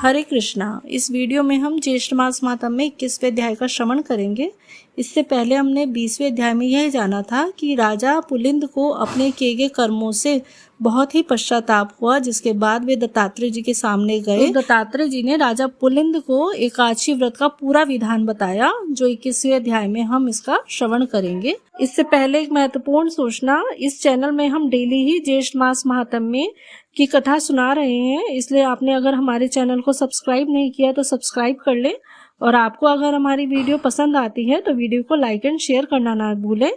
हरे कृष्णा। इस वीडियो में हम ज्येष्ठ मास मातम में 21वें अध्याय का श्रवण करेंगे। इससे पहले हमने 20वें अध्याय में यह जाना था कि राजा पुलिंद को अपने किए गए कर्मों से बहुत ही पश्चाताप हुआ, जिसके बाद वे दत्तात्रेय जी के सामने गए। तो दत्तात्रेय जी ने राजा पुलिंद को एकादशी व्रत का पूरा विधान बताया, जो 21वें अध्याय में हम इसका श्रवण करेंगे। इससे पहले एक महत्वपूर्ण सूचना, इस चैनल में हम डेली ही ज्येष्ठ मास महात्म्य की कथा सुना रहे हैं, इसलिए आपने अगर हमारे चैनल को सब्सक्राइब नहीं किया तो सब्सक्राइब कर लें। और आपको अगर हमारी वीडियो पसंद आती है तो वीडियो को लाइक एंड शेयर करना ना भूलें।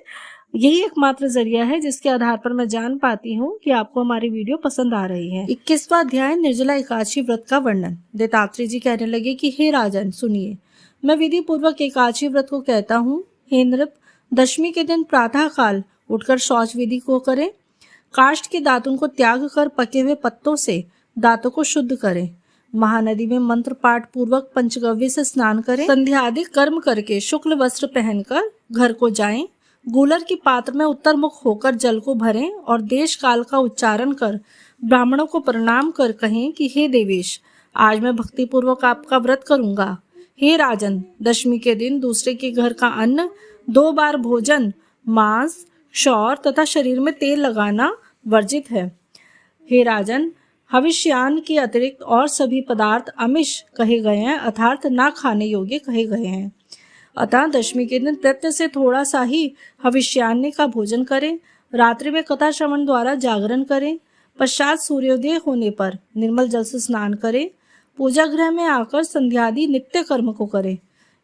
यही एकमात्र जरिया है जिसके आधार पर मैं जान पाती हूँ कि आपको हमारी वीडियो पसंद आ रही है। 21वां अध्याय निर्जला एकादशी व्रत का वर्णन। दत्तात्रेय जी कहने लगे कि हे राजन सुनिए, मैं विधि पूर्वक एकादशी व्रत को कहता हूँ। हे नृप, दशमी के दिन प्रातः काल उठकर शौच विधि को करें। काष्ठ के दातुन को त्याग कर पके हुए पत्तों से दांतों को शुद्ध करें। महानदी में मंत्र पाठ पूर्वक पंचगव्य से स्नान करें। संध्या आदि कर्म करके शुक्ल वस्त्र पहनकर घर को जाएं। गूलर की पात्र में उत्तर मुख होकर जल को भरें और देश काल का उच्चारण कर ब्राह्मणों को प्रणाम कर कहें कि हे देवेश, आज मैं भक्ति पूर्वक आपका व्रत करूंगा। हे राजन, दशमी के दिन दूसरे के घर का अन्न, 2 बार भोजन, मांस, शौर तथा शरीर में तेल लगाना वर्जित है। हे राजन, हविष्यान के अतिरिक्त और सभी पदार्थ अमिष कहे गए हैं, अर्थात ना खाने योग्य कहे गए हैं। अतः दशमी के दिन प्रत्यय से थोड़ा सा ही हविष्यान्न का भोजन करें। रात्रि में कथा श्रवण द्वारा जागरण करें। पश्चात सूर्योदय होने पर निर्मल जल से स्नान करें। पूजा गृह में आकर संध्यादि नित्य कर्म को करें।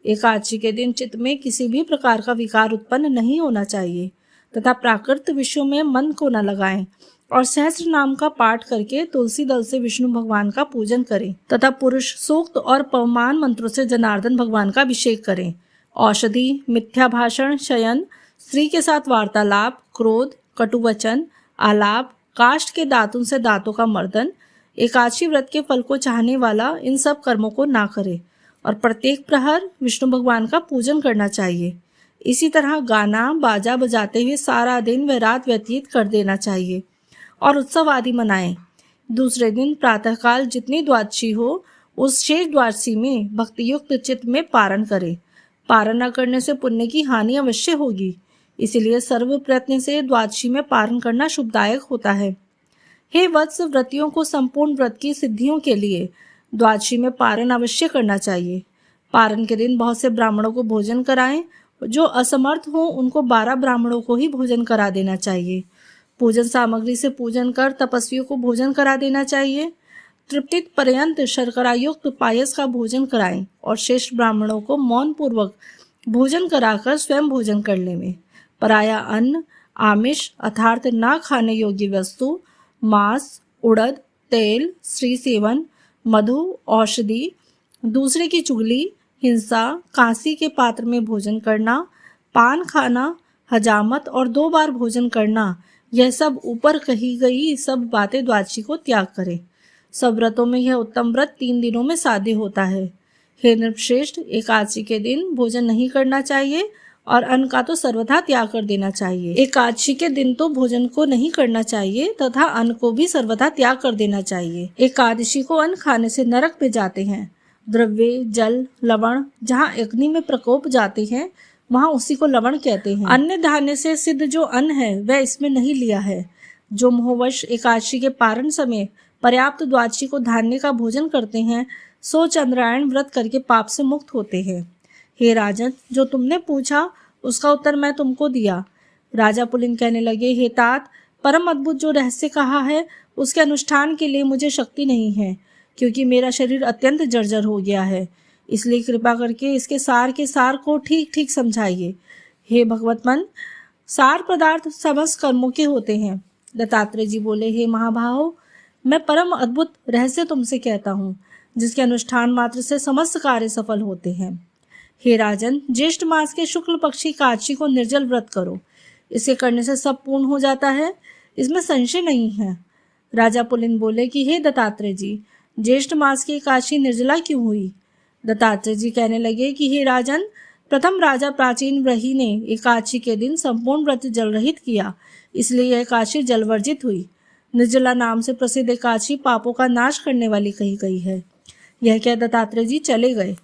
एकादशी के दिन चित्त में किसी भी प्रकार का विकार उत्पन्न नहीं होना चाहिए तथा प्राकृत विषयों में मन को न लगाएं और सहस्त्र नाम का पाठ करके तुलसी दल से विष्णु भगवान का पूजन करें तथा पुरुष सूक्त और पवमान मंत्रों से जनार्दन भगवान का अभिषेक करें। औषधि, मिथ्या भाषण, शयन, स्त्री के साथ वार्तालाप, क्रोध, कटुवचन, आलाप, काष्ठ के दातुन से दांतों का मर्दन, एकादशी व्रत के फल को चाहने वाला इन सब कर्मों को ना करे और प्रत्येक प्रहर विष्णु भगवान का पूजन करना चाहिए। इसी तरह गाना बाजा बजाते हुए सारा दिन व रात व्यतीत कर देना चाहिए और उत्सव आदि मनाएं। दूसरे दिन प्रातःकाल जितनी द्वादशी हो उस शेष द्वादशी में भक्तियुक्त चित्त में पारण करें। पारण न करने से पुण्य की हानि अवश्य होगी, इसीलिए सर्व प्रयत्न से द्वादशी में पारण करना शुभदायक होता है। हे वत्स, व्रतियों को संपूर्ण व्रत की सिद्धियों के लिए द्वादशी में पारण अवश्य करना चाहिए। पारण के दिन बहुत से ब्राह्मणों को भोजन कराएं। जो असमर्थ हो उनको 12 ब्राह्मणों को ही भोजन करा देना चाहिए। पूजन सामग्री से पूजन कर तपस्वियों को भोजन करा देना चाहिए। तृप्तित पर्यंत शर्करा युक्त पायस का भोजन कराएं और श्रेष्ठ ब्राह्मणों को मौन पूर्वक भोजन कराकर स्वयं भोजन कर लें। पराया अन्न, आमिष अर्थात ना खाने योग्य वस्तु, मांस, उड़द, तेल, स्त्री सेवन, मधु, औषधि, दूसरे की चुगली, हिंसा, कांसी के पात्र में भोजन करना, पान खाना, हजामत और 2 बार भोजन करना, यह सब ऊपर कही गई सब बातें द्वादशी को त्याग करें। सब व्रतों में यह उत्तम व्रत 3 दिनों में साध्य होता है। हे नृपश्रेष्ठ, एकादशी के दिन भोजन नहीं करना चाहिए और अन्न का तो सर्वथा त्याग कर देना चाहिए। एकादशी के दिन तो भोजन को नहीं करना चाहिए तथा अन्न को भी सर्वथा त्याग कर देना चाहिए। एकादशी को अन्न खाने से नरक में जाते हैं। द्रव्य, जल, लवण जहाँ अग्नि में प्रकोप जाते हैं वहाँ उसी को लवण कहते हैं। अन्य धान्य से सिद्ध जो अन्न है वह इसमें नहीं लिया है। जो मोहवश एकादशी के पारण समय पर्याप्त द्वादशी को धान्य का भोजन करते हैं सो चंद्रायण व्रत करके पाप से मुक्त होते हैं। हे राजन, जो तुमने पूछा उसका उत्तर मैं तुमको दिया। राजा पुलिन कहने लगे, हे तात, परम अद्भुत जो रहस्य कहा है उसके अनुष्ठान के लिए मुझे शक्ति नहीं है, क्योंकि मेरा शरीर अत्यंत जर्जर हो गया है। इसलिए कृपा करके इसके सार के सार को ठीक ठीक समझाइए। हे भगवतमन, सार पदार्थ समस्त कर्मों के होते हैं। दत्तात्रेय जी बोले, हे महाभाहो, मैं परम अद्भुत रहस्य तुमसे कहता हूँ, जिसके अनुष्ठान मात्र से समस्त कार्य सफल होते हैं। हे राजन, ज्येष्ठ मास के शुक्ल पक्षी एकादशी को निर्जल व्रत करो। इसे करने से सब पूर्ण हो जाता है, इसमें संशय नहीं है। राजा पुलिन बोले कि हे दत्तात्रेय जी, ज्येष्ठ मास की एकादशी निर्जला क्यों हुई? दत्तात्रेय जी कहने लगे कि हे राजन, प्रथम राजा प्राचीन व्रही ने एकादशी के दिन संपूर्ण व्रत जल रहित किया, इसलिए यह एकादशी जलवर्जित हुई। निर्जला नाम से प्रसिद्ध एकादशी पापों का नाश करने वाली कही गई है। यह कह दत्तात्रेय जी चले गए।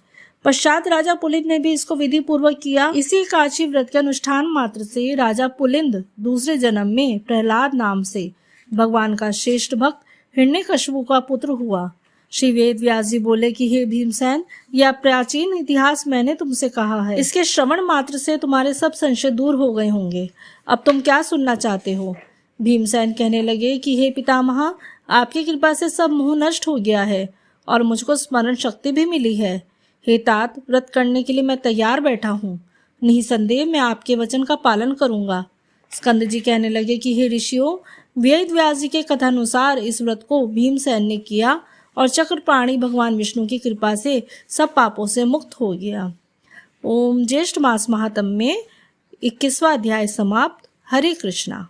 पश्चात राजा पुलिंद ने भी इसको विधि पूर्वक किया। इसी एकादशी व्रत के अनुष्ठान मात्र से राजा पुलिंद दूसरे जन्म में प्रहलाद नाम से भगवान का श्रेष्ठ भक्त हिरण्यकशिपु का पुत्र हुआ। श्री वेद व्यास जी बोले कि हे भीमसेन, यह प्राचीन इतिहास मैंने तुमसे कहा है, इसके श्रवण मात्र से तुम्हारे सब संशय दूर हो गए होंगे। अब तुम क्या सुनना चाहते हो? भीमसेन कहने लगे कि हे पितामह, आपकी कृपा से सब मोह नष्ट हो गया है और मुझको स्मरण शक्ति भी मिली है। हे तात, व्रत करने के लिए मैं तैयार बैठा हूँ। निसंदेह मैं आपके वचन का पालन करूंगा। स्कंद जी कहने लगे कि हे ऋषियों, वेद व्यास जी के कथानुसार इस व्रत को भीमसेन ने किया और चक्रपाणी भगवान विष्णु की कृपा से सब पापों से मुक्त हो गया। ओम ज्येष्ठ मास महात्म्य में 21वां अध्याय समाप्त। हरे कृष्णा।